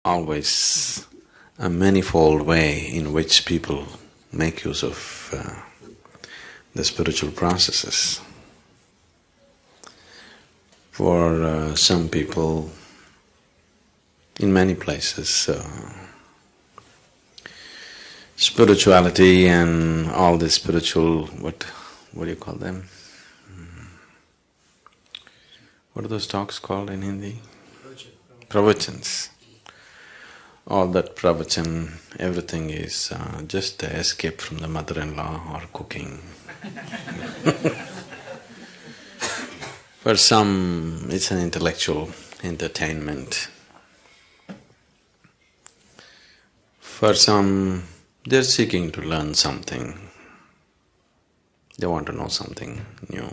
always a manifold way in which people make use of the spiritual processes. For some people, in many places, spirituality and all the spiritual… what do you call them? What are those talks called in Hindi? Pravachans. All that pravachan, everything is just an escape from the mother-in-law or cooking. For some, it's an intellectual entertainment. For some, they're seeking to learn something. They want to know something new.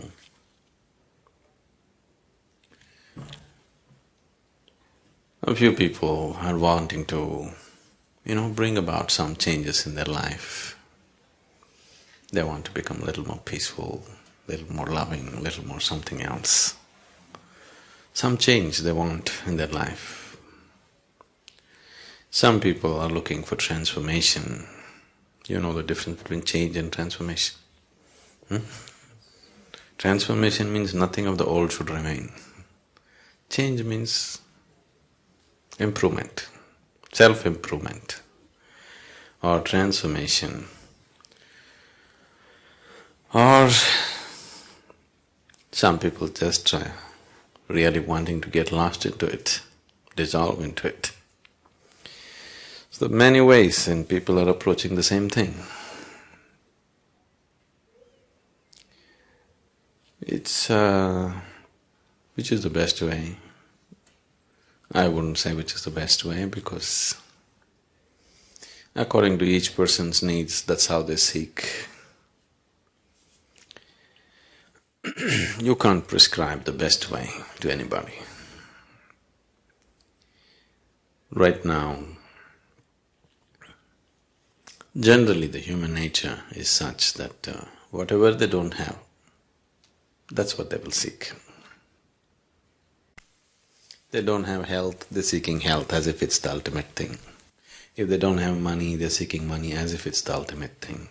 A few people are wanting to, bring about some changes in their life. They want to become a little more peaceful, a little more loving, a little more something else. Some change they want in their life. Some people are looking for transformation. You know the difference between change and transformation? Transformation means nothing of the old should remain. Change means improvement, self-improvement or transformation. Or some people just really wanting to get lost into it, dissolve into it. So there are many ways and people are approaching the same thing. It's… which is the best way? I wouldn't say which is the best way because according to each person's needs, that's how they seek. You can't prescribe the best way to anybody. Right now, generally the human nature is such that whatever they don't have, that's what they will seek. They don't have health, they're seeking health as if it's the ultimate thing. If they don't have money, they're seeking money as if it's the ultimate thing.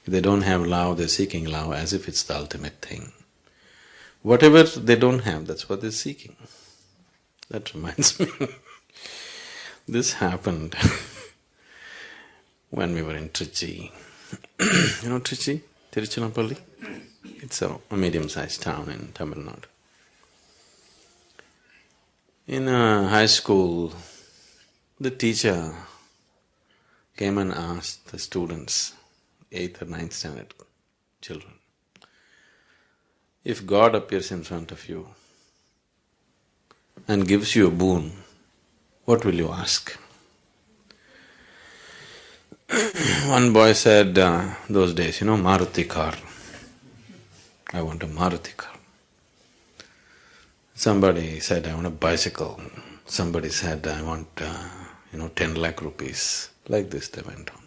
If they don't have love, they're seeking love as if it's the ultimate thing. Whatever they don't have, that's what they're seeking. That reminds me, this happened when we were in Trichy. You know Trichy? Tiruchirappalli? It's a medium-sized town in Tamil Nadu. In high school, the teacher came and asked the students, 8th or 9th standard children, if God appears in front of you and gives you a boon, what will you ask? One boy said, those days, Maruti car. I want a Maruti car. Somebody said, I want a bicycle. Somebody said, I want, 10 lakh rupees. Like this they went on.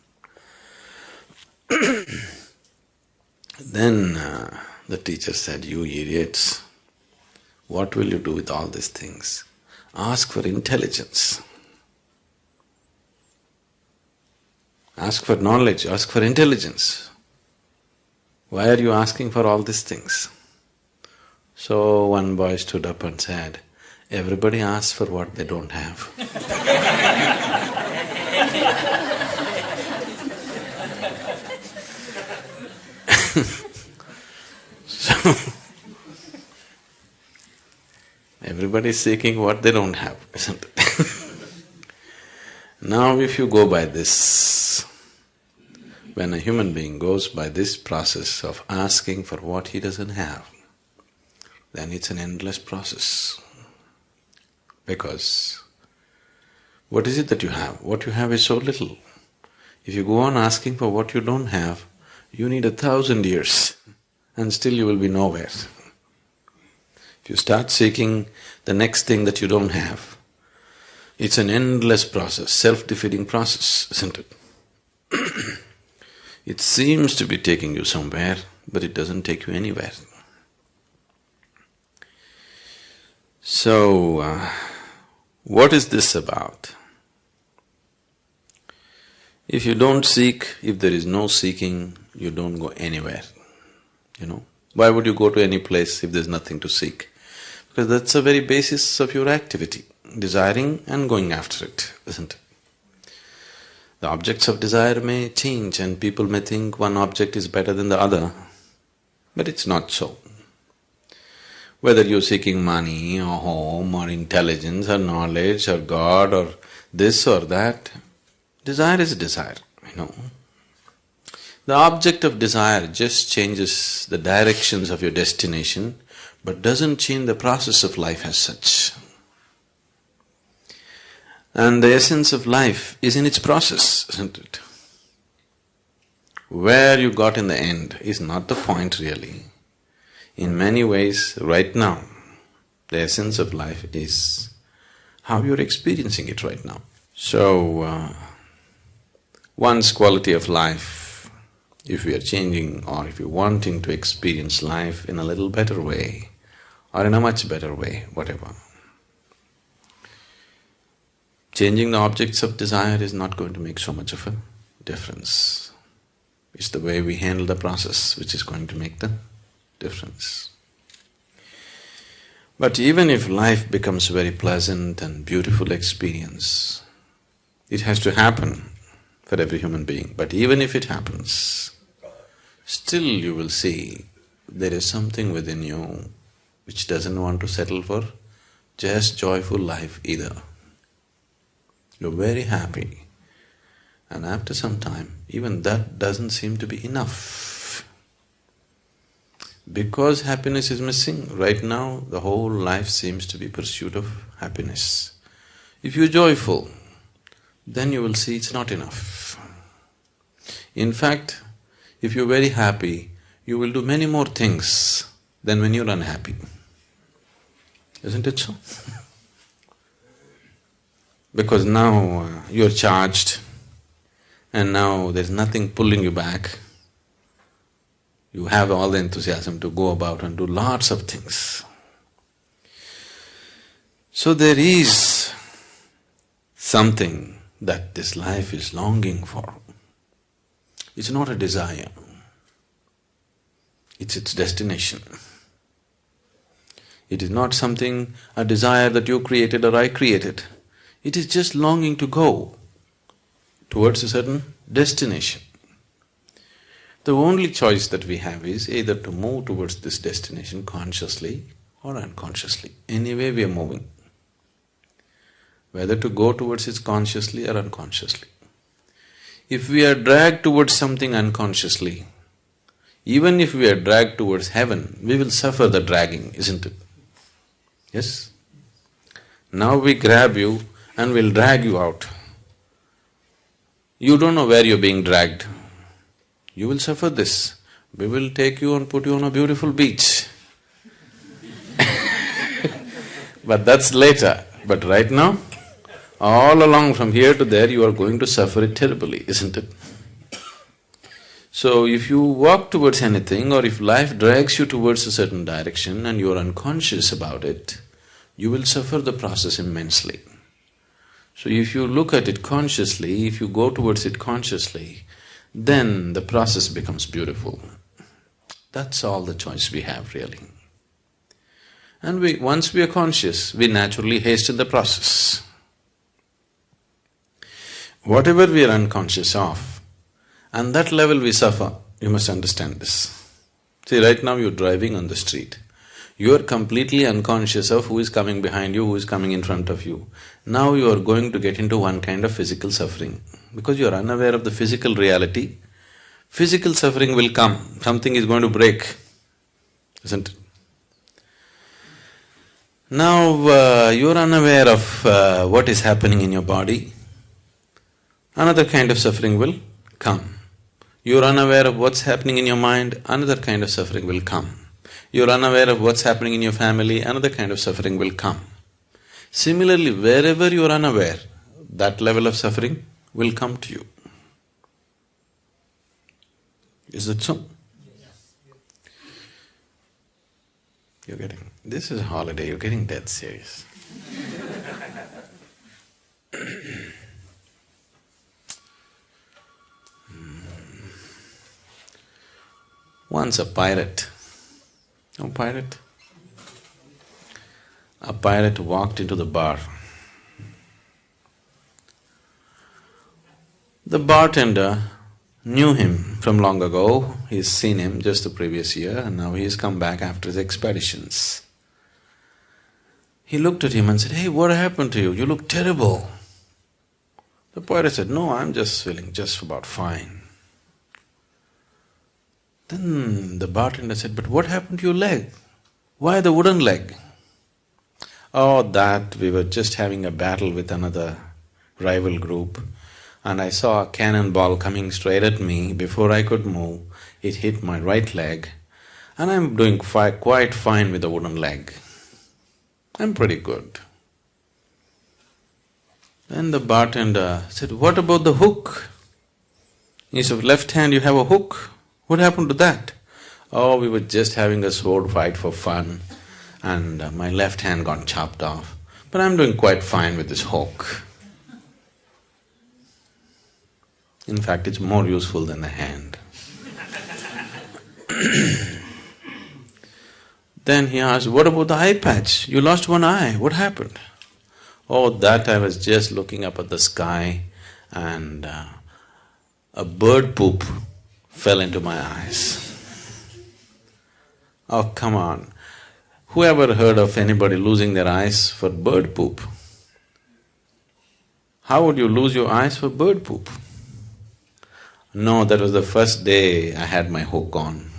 Then the teacher said, you idiots, what will you do with all these things? Ask for intelligence. Ask for knowledge, ask for intelligence. Why are you asking for all these things? So one boy stood up and said, everybody asks for what they don't have. So, everybody is seeking what they don't have, isn't it? Now if you go by this, when a human being goes by this process of asking for what he doesn't have, then it's an endless process. Because what is it that you have? What you have is so little. If you go on asking for what you don't have, you need 1,000 years and still you will be nowhere. If you start seeking the next thing that you don't have, it's an endless process, self-defeating process, isn't it? It seems to be taking you somewhere, but it doesn't take you anywhere. So, what is this about? If you don't seek, if there is no seeking, you don't go anywhere, you know. Why would you go to any place if there's nothing to seek? Because that's the very basis of your activity, desiring and going after it, isn't it? The objects of desire may change and people may think one object is better than the other, but it's not so. Whether you're seeking money or home or intelligence or knowledge or God or this or that, desire is desire, you know. The object of desire just changes the directions of your destination, but doesn't change the process of life as such. And the essence of life is in its process, isn't it? Where you got in the end is not the point really. In many ways, right now, the essence of life is how you're experiencing it right now. So, one's quality of life, if we are changing or if you're wanting to experience life in a little better way or in a much better way, whatever, changing the objects of desire is not going to make so much of a difference. It's the way we handle the process which is going to make the difference. But even if life becomes very pleasant and beautiful experience, it has to happen for every human being. But even if it happens, still you will see there is something within you which doesn't want to settle for just joyful life either. You're very happy, and after some time, even that doesn't seem to be enough. Because happiness is missing, right now the whole life seems to be pursuit of happiness. If you're joyful, then you will see it's not enough. In fact, if you're very happy, you will do many more things than when you're unhappy. Isn't it so? Because now you're charged and now there's nothing pulling you back. You have all the enthusiasm to go about and do lots of things. So there is something that this life is longing for. It's not a desire, it's its destination. It is not something, a desire that you created or I created. It is just longing to go towards a certain destination. The only choice that we have is either to move towards this destination consciously or unconsciously. Anyway we are moving. Whether to go towards it consciously or unconsciously. If we are dragged towards something unconsciously, even if we are dragged towards heaven, we will suffer the dragging, isn't it? Yes? Now we grab you and we'll drag you out. You don't know where you're being dragged. You will suffer this. We will take you and put you on a beautiful beach. But that's later. But right now, all along from here to there, you are going to suffer it terribly, isn't it? So if you walk towards anything or if life drags you towards a certain direction and you are unconscious about it, you will suffer the process immensely. So if you look at it consciously, if you go towards it consciously, then the process becomes beautiful. That's all the choice we have really. And once we are conscious, we naturally hasten the process. Whatever we are unconscious of, and that level we suffer, you must understand this. See, right now you're driving on the street. You are completely unconscious of who is coming behind you, who is coming in front of you. Now you are going to get into one kind of physical suffering. Because you are unaware of the physical reality, physical suffering will come, something is going to break, isn't it? Now you are unaware of what is happening in your body, another kind of suffering will come. You are unaware of what's happening in your mind, another kind of suffering will come. You are unaware of what's happening in your family, another kind of suffering will come. Similarly, wherever you are unaware, that level of suffering will come to you. Is that so? You're getting… this is a holiday, you're getting dead serious. Once a pirate walked into the bar. The bartender knew him from long ago, he's seen him just the previous year and now he's come back after his expeditions. He looked at him and said, "Hey, what happened to you? You look terrible." The pirate said, "No, I'm just feeling just about fine." Then the bartender said, "But what happened to your leg? Why the wooden leg?" "Oh, that we were just having a battle with another rival group and I saw a cannonball coming straight at me. Before I could move, it hit my right leg and I'm doing quite fine with the wooden leg. I'm pretty good." Then the bartender said, "What about the hook? In your left hand you have a hook. What happened to that?" "Oh, we were just having a sword fight for fun and my left hand got chopped off, but I'm doing quite fine with this hook." In fact, it's more useful than the hand. Then he asked, "What about the eye patch? You lost one eye, what happened?" "Oh, that I was just looking up at the sky and a bird poop fell into my eyes." Oh, come on. Who ever heard of anybody losing their eyes for bird poop? How would you lose your eyes for bird poop? No, that was the first day I had my hook on.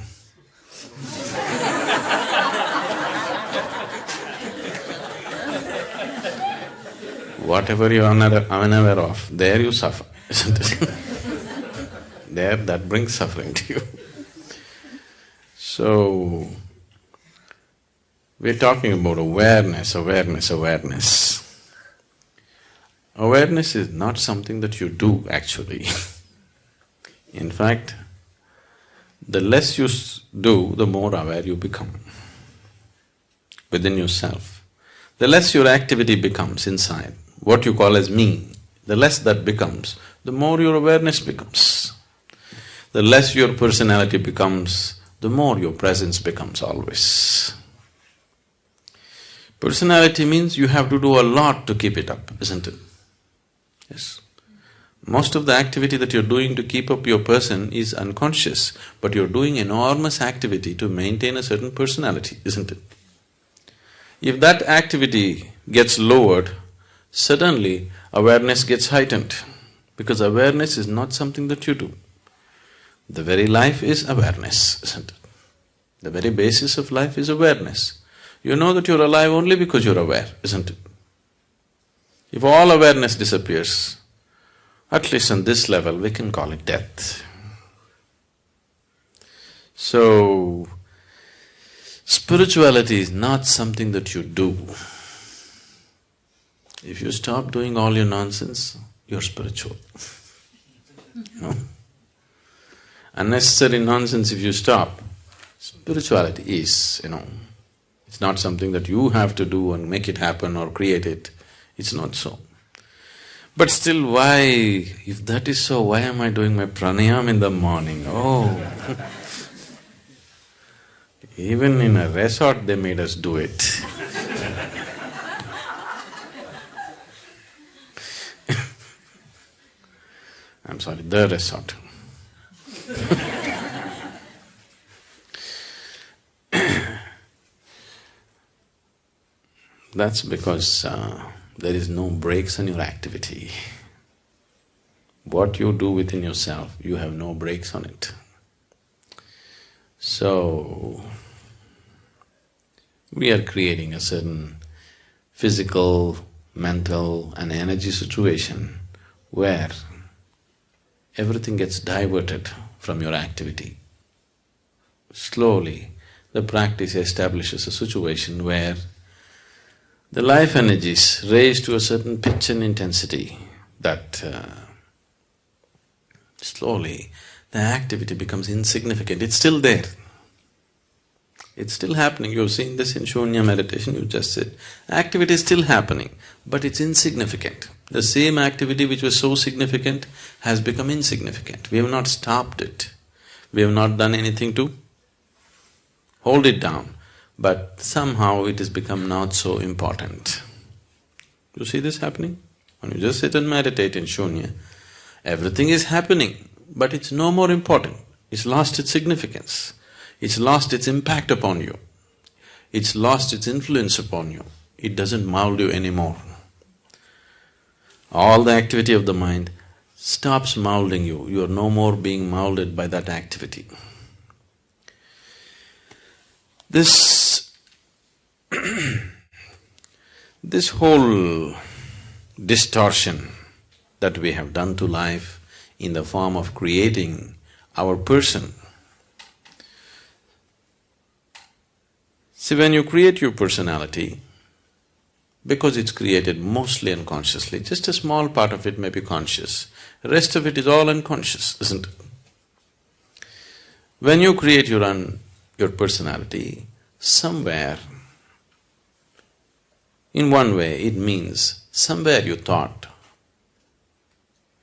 Whatever you are unaware of, there you suffer, isn't it? There, that brings suffering to you. So, we're talking about awareness. Awareness is not something that you do actually. In fact, the less you do, the more aware you become within yourself. The less your activity becomes inside, what you call as me, the less that becomes, the more your awareness becomes. The less your personality becomes, the more your presence becomes always. Personality means you have to do a lot to keep it up, isn't it? Yes. Most of the activity that you're doing to keep up your person is unconscious, but you're doing enormous activity to maintain a certain personality, isn't it? If that activity gets lowered, suddenly awareness gets heightened, because awareness is not something that you do. The very life is awareness, isn't it? The very basis of life is awareness. You know that you're alive only because you're aware, isn't it? If all awareness disappears, at least on this level, we can call it death. So, spirituality is not something that you do. If you stop doing all your nonsense, you're spiritual. You know? Unnecessary nonsense if you stop, spirituality is, it's not something that you have to do and make it happen or create it. It's not so. But still, why, if that is so, why am I doing my pranayam in the morning? Oh! Even in a resort they made us do it. I'm sorry, the resort. That's because there is no breaks in your activity. What you do within yourself, you have no breaks on it. So, we are creating a certain physical, mental and energy situation where everything gets diverted from your activity. Slowly, the practice establishes a situation where the life energies raise to a certain pitch and intensity that slowly the activity becomes insignificant. It's still there. It's still happening. You've seen this in Shunya meditation, you just said. Activity is still happening, but it's insignificant. The same activity which was so significant has become insignificant. We have not stopped it. We have not done anything to hold it down, but somehow it has become not so important. You see this happening? When you just sit and meditate in shunya, everything is happening, but it's no more important. It's lost its significance. It's lost its impact upon you. It's lost its influence upon you. It doesn't mold you anymore. All the activity of the mind stops molding you. You are no more being molded by that activity. This whole distortion that we have done to life in the form of creating our person. See, when you create your personality, because it's created mostly unconsciously, just a small part of it may be conscious, the rest of it is all unconscious, isn't it? When you create your personality, somewhere, in one way, it means somewhere you thought,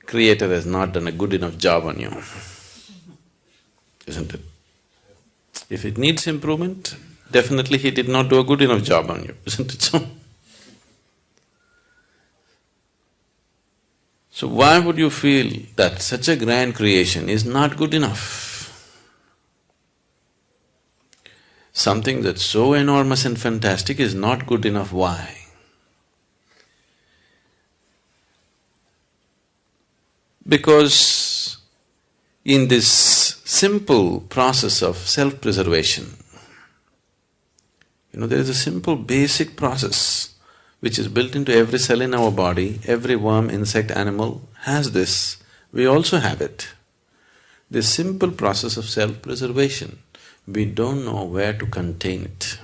Creator has not done a good enough job on you, isn't it? If it needs improvement, definitely He did not do a good enough job on you, isn't it so? So why would you feel that such a grand creation is not good enough? Something that's so enormous and fantastic is not good enough, why? Because in this simple process of self-preservation, there is a simple basic process which is built into every cell in our body. Every worm, insect, animal has this. We also have it. This simple process of self-preservation, we don't know where to contain it.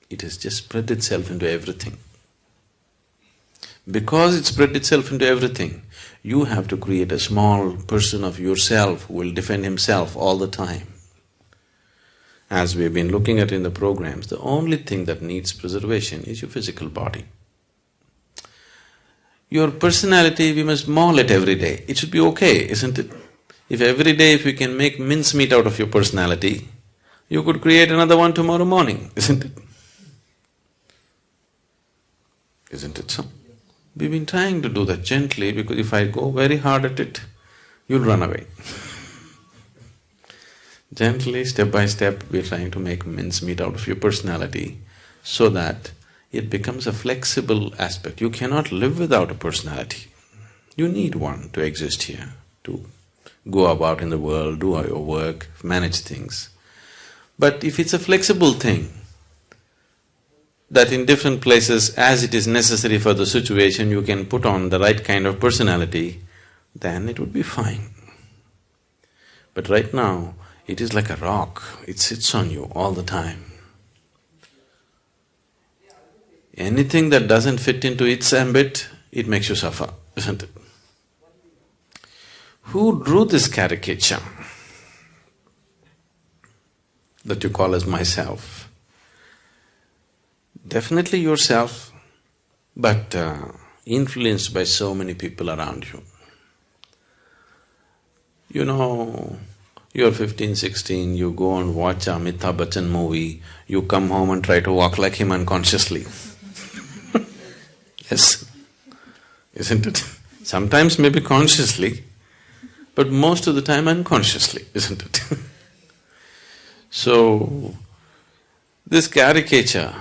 It has just spread itself into everything. Because it spread itself into everything, you have to create a small person of yourself who will defend himself all the time. As we've been looking at in the programs, the only thing that needs preservation is your physical body. Your personality, we must maul it every day. It should be okay, isn't it? If every day if you can make mincemeat out of your personality, you could create another one tomorrow morning, isn't it? Isn't it so? We've been trying to do that gently, because if I go very hard at it, you'll run away. Gently, step by step, we're trying to make mincemeat out of your personality so that it becomes a flexible aspect. You cannot live without a personality. You need one to exist here, to go about in the world, do your work, manage things. But if it's a flexible thing, that in different places, as it is necessary for the situation, you can put on the right kind of personality, then it would be fine. But right now, it is like a rock, it sits on you all the time. Anything that doesn't fit into its ambit, it makes you suffer, isn't it? Who drew this caricature that you call as myself? Definitely yourself, but influenced by so many people around you. You're 15, 16, you go and watch a Amitabh Bachchan movie, you come home and try to walk like him unconsciously. Yes, isn't it? Sometimes maybe consciously, but most of the time unconsciously, isn't it? So, this caricature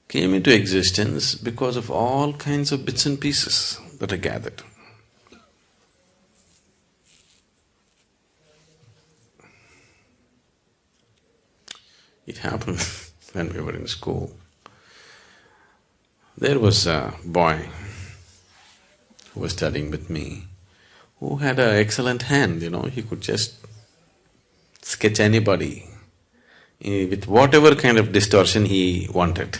came into existence because of all kinds of bits and pieces that are gathered. It happened when we were in school. There was a boy who was studying with me, who had an excellent hand, he could just sketch anybody with whatever kind of distortion he wanted.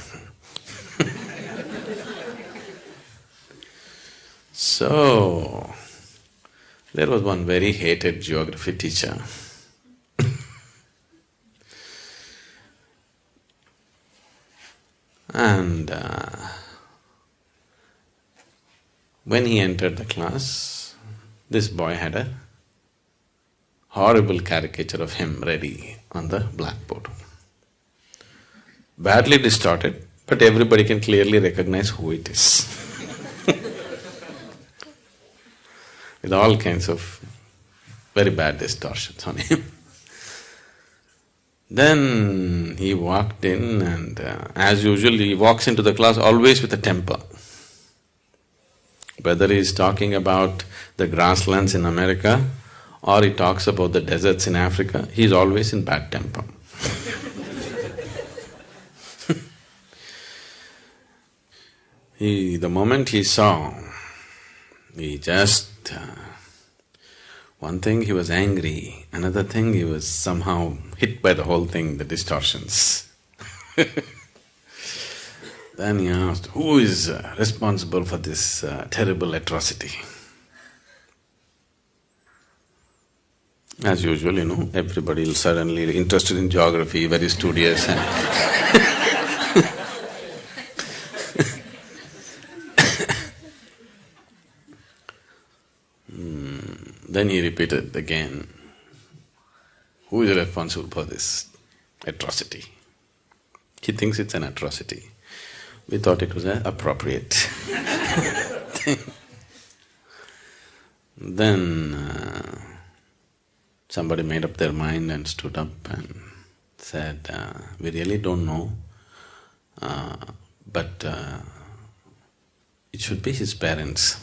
So, there was one very hated geography teacher. And when he entered the class, this boy had a horrible caricature of him ready on the blackboard. Badly distorted, but everybody can clearly recognize who it is. With all kinds of very bad distortions on him. Then he walked in and as usual he walks into the class always with a temper. Whether he's talking about the grasslands in America or he talks about the deserts in Africa, he's always in bad temper. The moment he saw, he just… one thing he was angry, another thing he was somehow hit by the whole thing, the distortions. Then he asked, who is responsible for this terrible atrocity? As usual, everybody will suddenly interested in geography, very studious and Then he repeated again, who is responsible for this atrocity? He thinks it's an atrocity. We thought it was an appropriate thing. Then somebody made up their mind and stood up and said, we really don't know, but it should be his parents.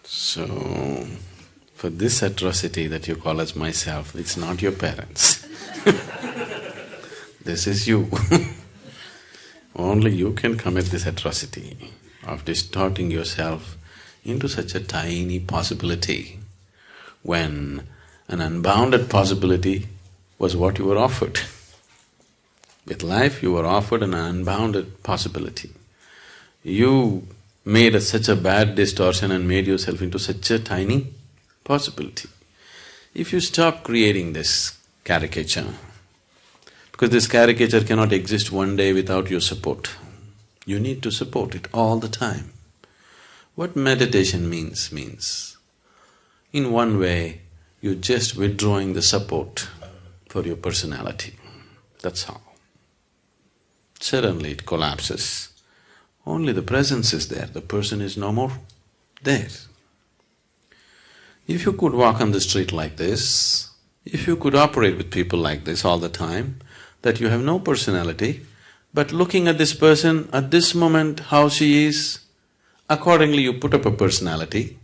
So, for this atrocity that you call as myself, it's not your parents. This is you. Only you can commit this atrocity of distorting yourself into such a tiny possibility when an unbounded possibility was what you were offered. With life you were offered an unbounded possibility. You made such a bad distortion and made yourself into such a tiny possibility. If you stop creating this caricature, because this caricature cannot exist one day without your support, you need to support it all the time. What meditation means, in one way, you're just withdrawing the support for your personality, that's all. Suddenly it collapses. Only the presence is there, the person is no more there. If you could walk on the street like this, if you could operate with people like this all the time, that you have no personality, but looking at this person at this moment, how she is, accordingly you put up a personality,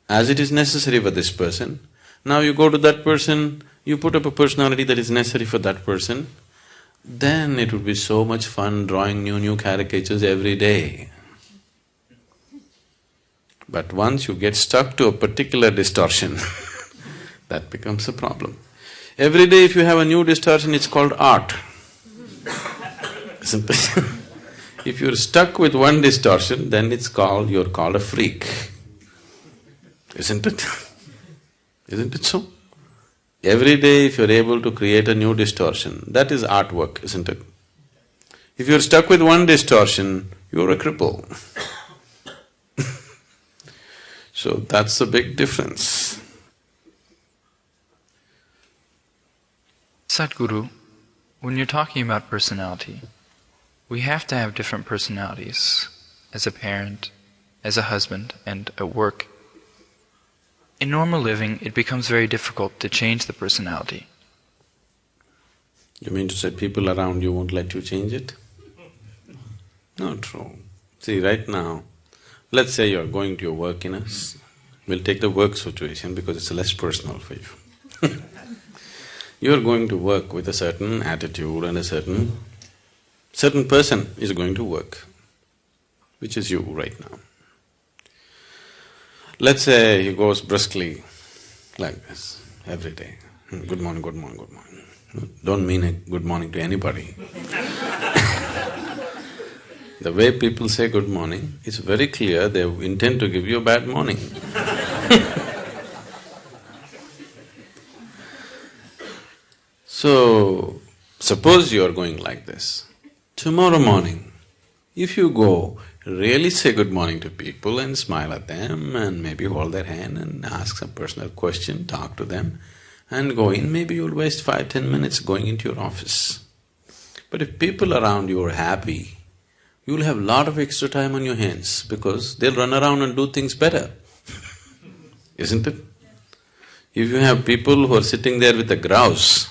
as it is necessary for this person. Now you go to that person, you put up a personality that is necessary for that person, then it would be so much fun drawing new caricatures every day. But once you get stuck to a particular distortion, that becomes a problem. Every day if you have a new distortion, it's called art. Isn't it? If you're stuck with one distortion, then you're called a freak. Isn't it? Isn't it so? Every day if you're able to create a new distortion, that is artwork, isn't it? If you're stuck with one distortion, you're a cripple. So that's the big difference. Sadhguru, when you're talking about personality, we have to have different personalities as a parent, as a husband, and at work. In normal living, it becomes very difficult to change the personality. You mean to say people around you won't let you change it? Not true. See, right now, let's say you're going to your work we'll take the work situation because it's less personal for you. You're going to work with a certain attitude and a certain person is going to work, which is you right now. Let's say he goes briskly like this every day. Good morning, good morning, good morning. Don't mean a good morning to anybody. The way people say good morning, it's very clear they intend to give you a bad morning. So, suppose you are going like this. Tomorrow morning, if you go, really say good morning to people and smile at them and maybe hold their hand and ask some personal question, talk to them and go in, maybe you'll waste 5–10 minutes going into your office. But if people around you are happy, you'll have a lot of extra time on your hands because they'll run around and do things better, isn't it? If you have people who are sitting there with a grouse,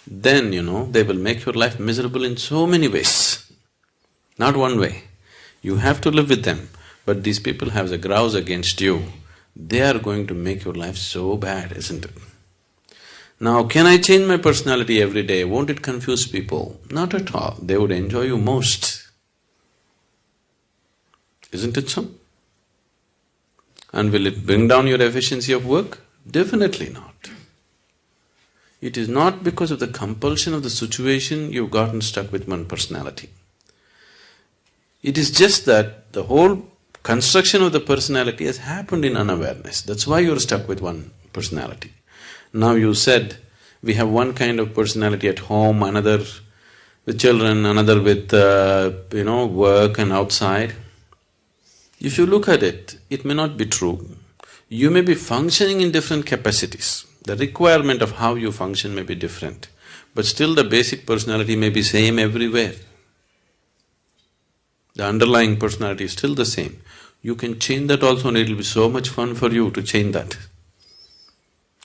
then, they will make your life miserable in so many ways. Not one way. You have to live with them, but these people have a grouse against you. They are going to make your life so bad, isn't it? Now, can I change my personality every day? Won't it confuse people? Not at all. They would enjoy you most. Isn't it so? And will it bring down your efficiency of work? Definitely not. It is not because of the compulsion of the situation you've gotten stuck with one personality. It is just that the whole construction of the personality has happened in unawareness. That's why you're stuck with one personality. Now you said, we have one kind of personality at home, another with children, another with work and outside. If you look at it, it may not be true. You may be functioning in different capacities. The requirement of how you function may be different, but still the basic personality may be same everywhere. The underlying personality is still the same. You can change that also and it'll be so much fun for you to change that.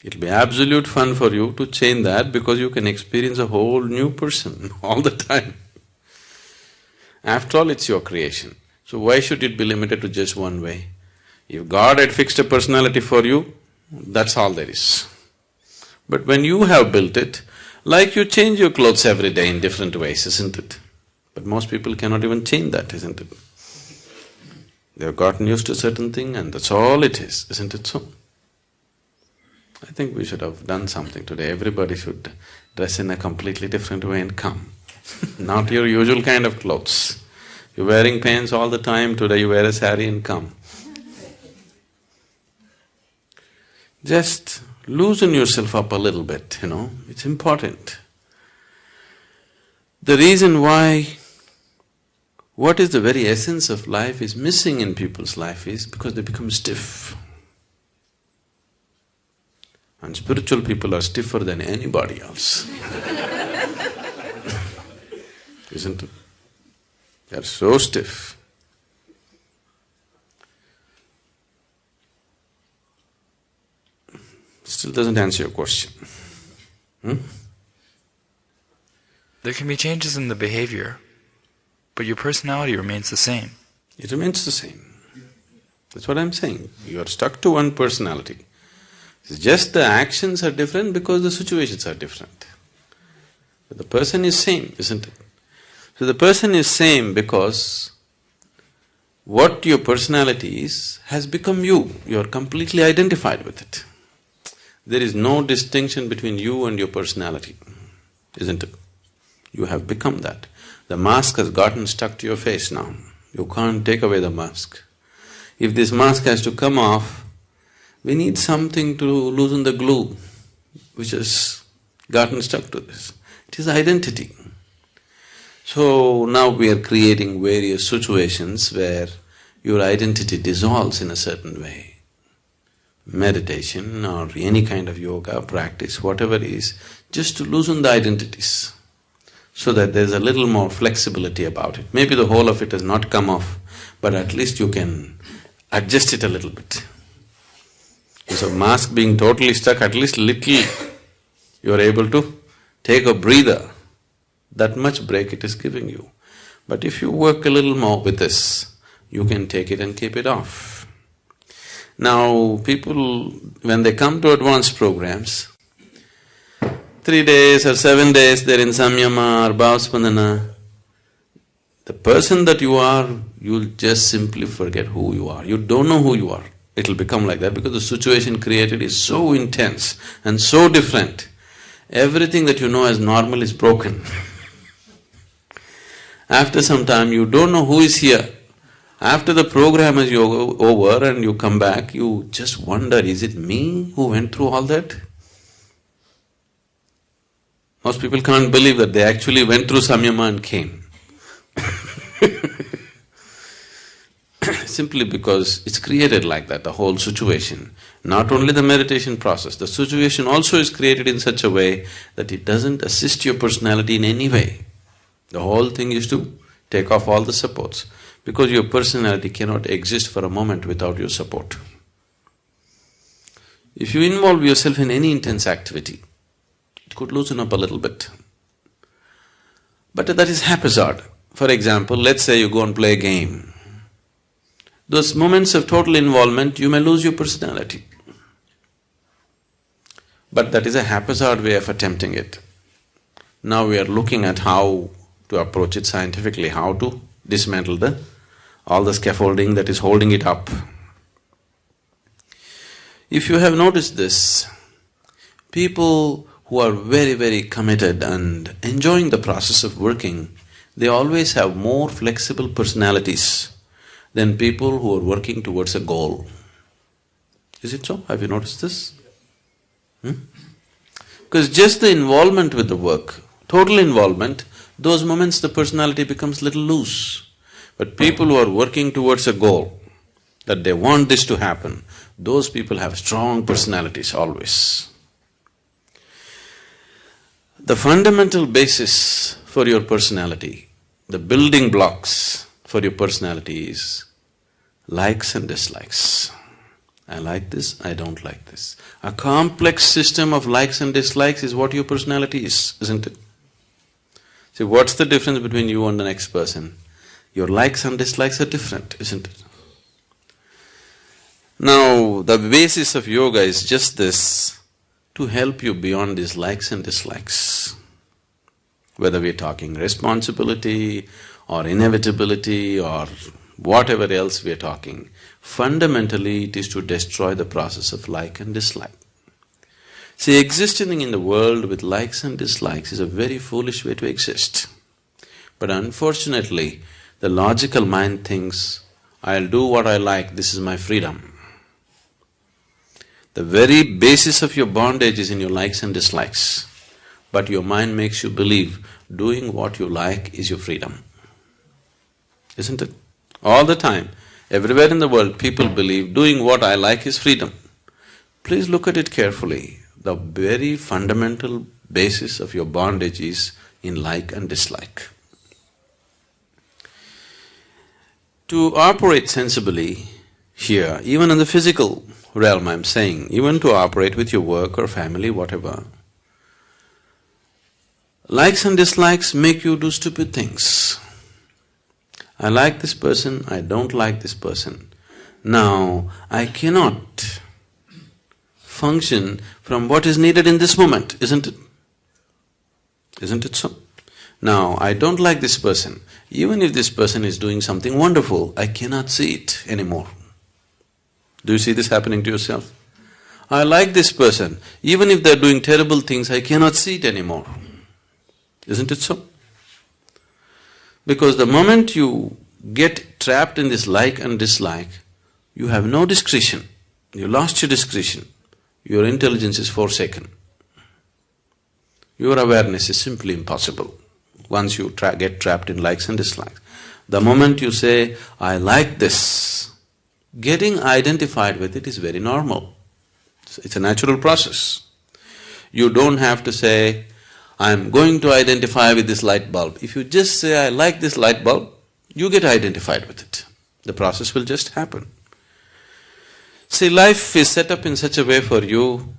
It'll be absolute fun for you to change that because you can experience a whole new person all the time. After all, it's your creation. So why should it be limited to just one way? If God had fixed a personality for you, that's all there is. But when you have built it, like you change your clothes every day in different ways, isn't it? But most people cannot even change that, isn't it? They've gotten used to a certain thing and that's all it is, isn't it so? I think we should have done something today. Everybody should dress in a completely different way and come. Not your usual kind of clothes. You're wearing pants all the time, today you wear a saree and come. Just loosen yourself up a little bit, it's important. The reason why what is the very essence of life is missing in people's life is because they become stiff. And spiritual people are stiffer than anybody else. Isn't it? They are so stiff. Still doesn't answer your question. There can be changes in the behavior, but your personality remains the same. It remains the same. That's what I'm saying. You are stuck to one personality. It's just the actions are different because the situations are different. But the person is same, isn't it? So the person is same because what your personality is has become you. You are completely identified with it. There is no distinction between you and your personality, isn't it? You have become that. The mask has gotten stuck to your face now. You can't take away the mask. If this mask has to come off, we need something to loosen the glue which has gotten stuck to this. It is identity. So now we are creating various situations where your identity dissolves in a certain way. Meditation or any kind of yoga practice, whatever is, just to loosen the identities so that there's a little more flexibility about it. Maybe the whole of it has not come off, but at least you can adjust it a little bit. So mask being totally stuck, at least little you are able to take a breather. That much break it is giving you. But if you work a little more with this, you can take it and keep it off. Now, people, when they come to advanced programs, 3 days or 7 days they're in samyama or bhavaspandana, the person that you are, you'll just simply forget who you are. You don't know who you are. It'll become like that because the situation created is so intense and so different. Everything that you know as normal is broken. After some time, you don't know who is here. After the program is over and you come back, you just wonder, is it me who went through all that? Most people can't believe that they actually went through samyama and came. Simply because it's created like that, the whole situation. Not only the meditation process, the situation also is created in such a way that it doesn't assist your personality in any way. The whole thing is to take off all the supports, because your personality cannot exist for a moment without your support. If you involve yourself in any intense activity, it could loosen up a little bit. But that is haphazard. For example, let's say you go and play a game. Those moments of total involvement, you may lose your personality. But that is a haphazard way of attempting it. Now we are looking at how to approach it scientifically, how to dismantle all the scaffolding that is holding it up. If you have noticed this, people who are very, very committed and enjoying the process of working, they always have more flexible personalities than people who are working towards a goal. Is it so? Have you noticed this? Because just the involvement with the work, total involvement, those moments the personality becomes little loose. But people who are working towards a goal, that they want this to happen, those people have strong personalities always. The fundamental basis for your personality, the building blocks for your personality is likes and dislikes. I like this, I don't like this. A complex system of likes and dislikes is what your personality is, isn't it? See, what's the difference between you and the next person? Your likes and dislikes are different, isn't it? Now, the basis of yoga is just this, to help you beyond these likes and dislikes. Whether we're talking responsibility or inevitability or whatever else we're talking, fundamentally it is to destroy the process of like and dislike. See, existing in the world with likes and dislikes is a very foolish way to exist. But unfortunately, the logical mind thinks, I'll do what I like, this is my freedom. The very basis of your bondage is in your likes and dislikes, but your mind makes you believe doing what you like is your freedom. Isn't it? All the time, everywhere in the world, people believe doing what I like is freedom. Please look at it carefully. The very fundamental basis of your bondage is in like and dislike. To operate sensibly here, even in the physical realm I'm saying, even to operate with your work or family, whatever, likes and dislikes make you do stupid things. I like this person, I don't like this person. Now, I cannot function from what is needed in this moment, isn't it? Isn't it so? Now, I don't like this person. Even if this person is doing something wonderful, I cannot see it anymore. Do you see this happening to yourself? I like this person. Even if they're doing terrible things, I cannot see it anymore. Isn't it so? Because the moment you get trapped in this like and dislike, you have no discretion. You lost your discretion. Your intelligence is forsaken. Your awareness is simply impossible once you get trapped in likes and dislikes. The moment you say, I like this, getting identified with it is very normal. It's a natural process. You don't have to say, I'm going to identify with this light bulb. If you just say, I like this light bulb, you get identified with it. The process will just happen. See, life is set up in such a way for you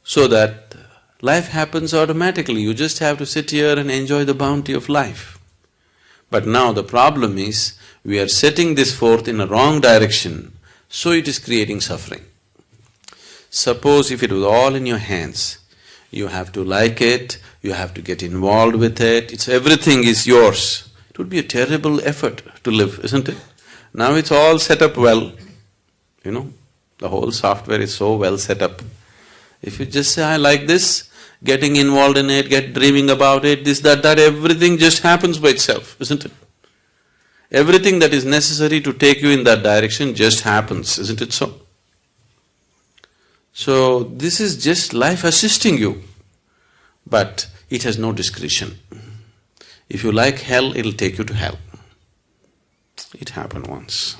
so that life happens automatically. You just have to sit here and enjoy the bounty of life. But now the problem is, we are setting this forth in a wrong direction, so it is creating suffering. Suppose if it was all in your hands, you have to like it, you have to get involved with it, everything is yours. It would be a terrible effort to live, isn't it? Now it's all set up well, the whole software is so well set up. If you just say, I like this, getting involved in it, dreaming about it, this, that, everything just happens by itself, isn't it? Everything that is necessary to take you in that direction just happens, isn't it so? So, this is just life assisting you. But It has no discretion. If you like hell, it'll take you to hell. It happened once.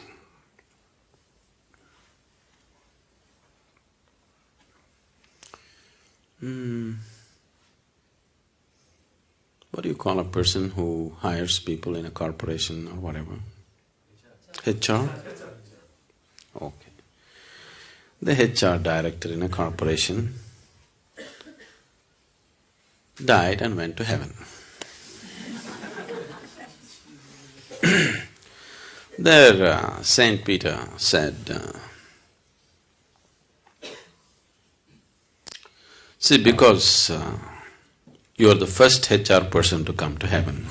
What do you call a person who hires people in a corporation or whatever? HR? Okay. The HR director in a corporation died and went to heaven. There, Saint Peter said, see, because you are the first HR person to come to heaven,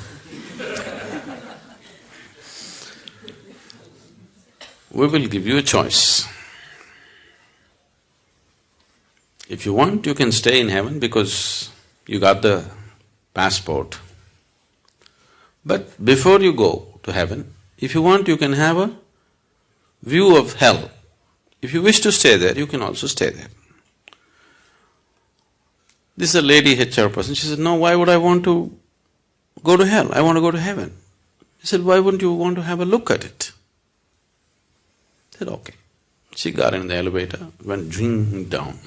we will give you a choice. If you want, you can stay in heaven because you got the passport. But before you go to heaven, if you want, you can have a view of hell. If you wish to stay there, you can also stay there. This is a lady HR person. She said, no, why would I want to go to hell? I want to go to heaven. He said, why wouldn't you want to have a look at it? I said, okay. She got in the elevator, went ding down.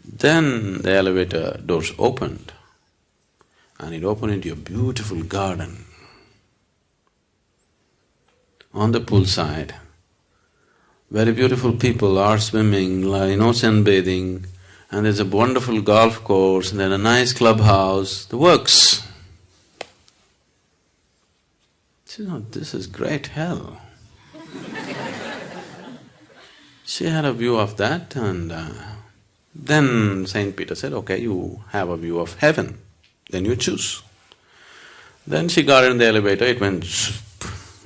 Then the elevator doors opened, and it opened into a beautiful garden. On the poolside, very beautiful people are swimming, sunbathing, and there's a wonderful golf course, and then a nice clubhouse, the works. She said, oh, this is great hell. She had a view of that, and then Saint Peter said, okay, you have a view of heaven, then you choose. Then she got in the elevator, it went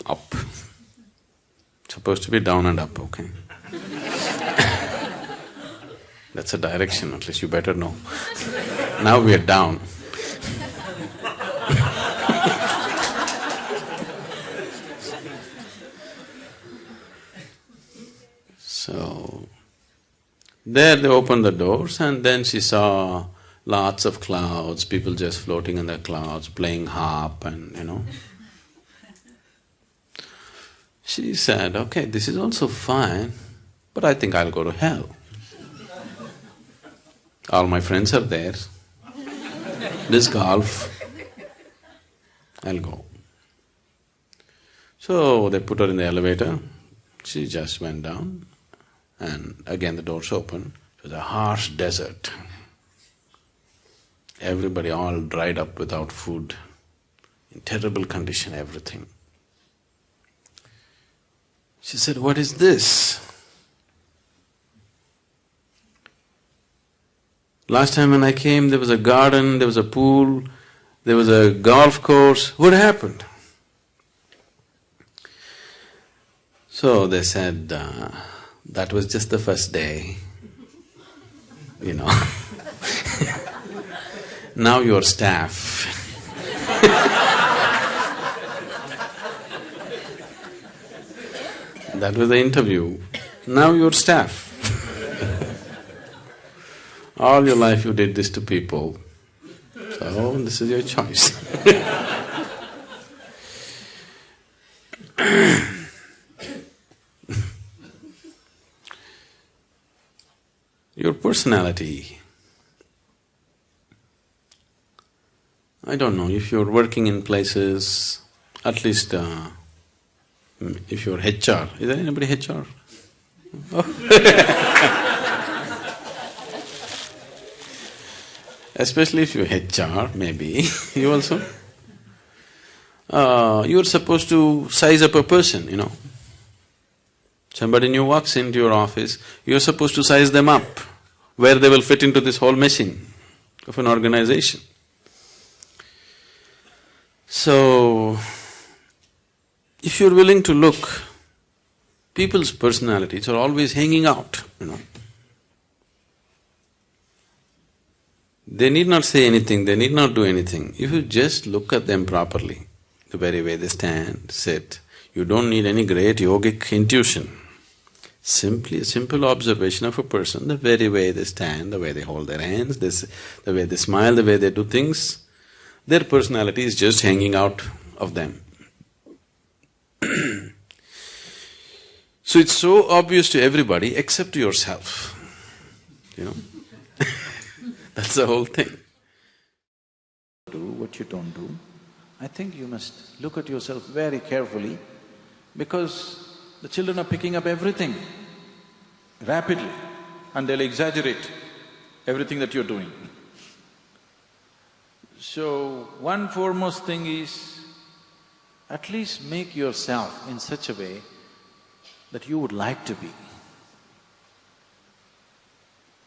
up. Supposed to be down and up, okay? That's a direction, at least you better know. Now we are down. So, there they opened the doors, and then she saw lots of clouds, people just floating in the clouds, playing harp and She said, okay, this is also fine, but I think I'll go to hell. All my friends are there, this golf, I'll go. So they put her in the elevator, she just went down, and again the doors opened. It was a harsh desert. Everybody all dried up without food, in terrible condition, everything. She said, what is this? Last time when I came, there was a garden, there was a pool, there was a golf course. What happened? So they said, that was just the first day, Now you're staff. That was the interview. Now you're staff. All your life you did this to people, so this is your choice. Your personality. I don't know, if you're working in places, at least if you're HR, is there anybody HR? Oh. Especially if you're HR, maybe, you also. You're supposed to size up a person, Somebody new walks into your office, you're supposed to size them up, where they will fit into this whole machine of an organization. So, if you're willing to look, people's personalities are always hanging out, They need not say anything, they need not do anything. If you just look at them properly, the very way they stand, sit, you don't need any great yogic intuition. Simply a simple observation of a person, the very way they stand, the way they hold their hands, the way they smile, the way they do things, their personality is just hanging out of them. So it's so obvious to everybody except to yourself, you know. That's the whole thing. Do what you don't do. I think you must look at yourself very carefully because the children are picking up everything rapidly and they'll exaggerate everything that you're doing. So, one foremost thing is at least make yourself in such a way that you would like to be.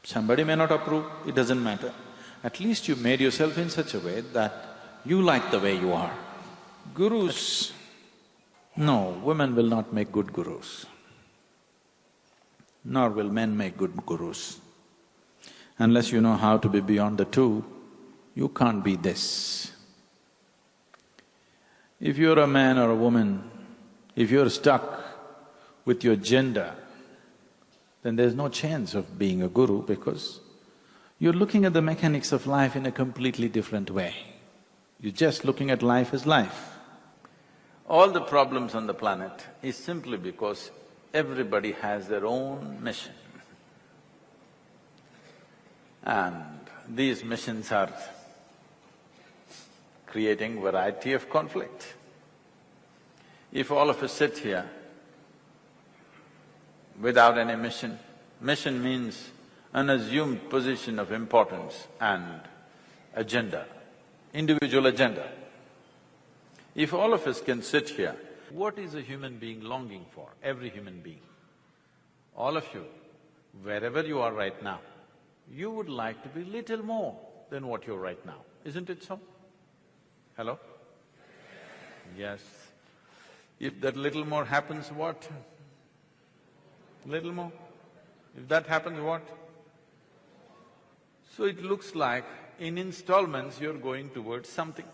Somebody may not approve, it doesn't matter. At least you made yourself in such a way that you like the way you are. Gurus… No, women will not make good gurus, nor will men make good gurus. Unless you know how to be beyond the two, you can't be this. If you're a man or a woman, if you're stuck with your gender, then there's no chance of being a guru because you're looking at the mechanics of life in a completely different way. You're just looking at life as life. All the problems on the planet is simply because everybody has their own mission. And these missions are creating variety of conflict. If all of us sit here without any mission, mission means an assumed position of importance and agenda, individual agenda. If all of us can sit here, what is a human being longing for? Every human being. All of you, wherever you are right now, you would like to be little more than what you're right now, isn't it so? Hello? Yes. If that little more happens, what? Little more? If that happens, what? So it looks like in installments you're going towards something.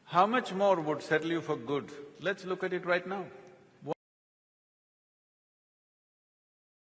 How much more would settle you for good? Let's look at it right now.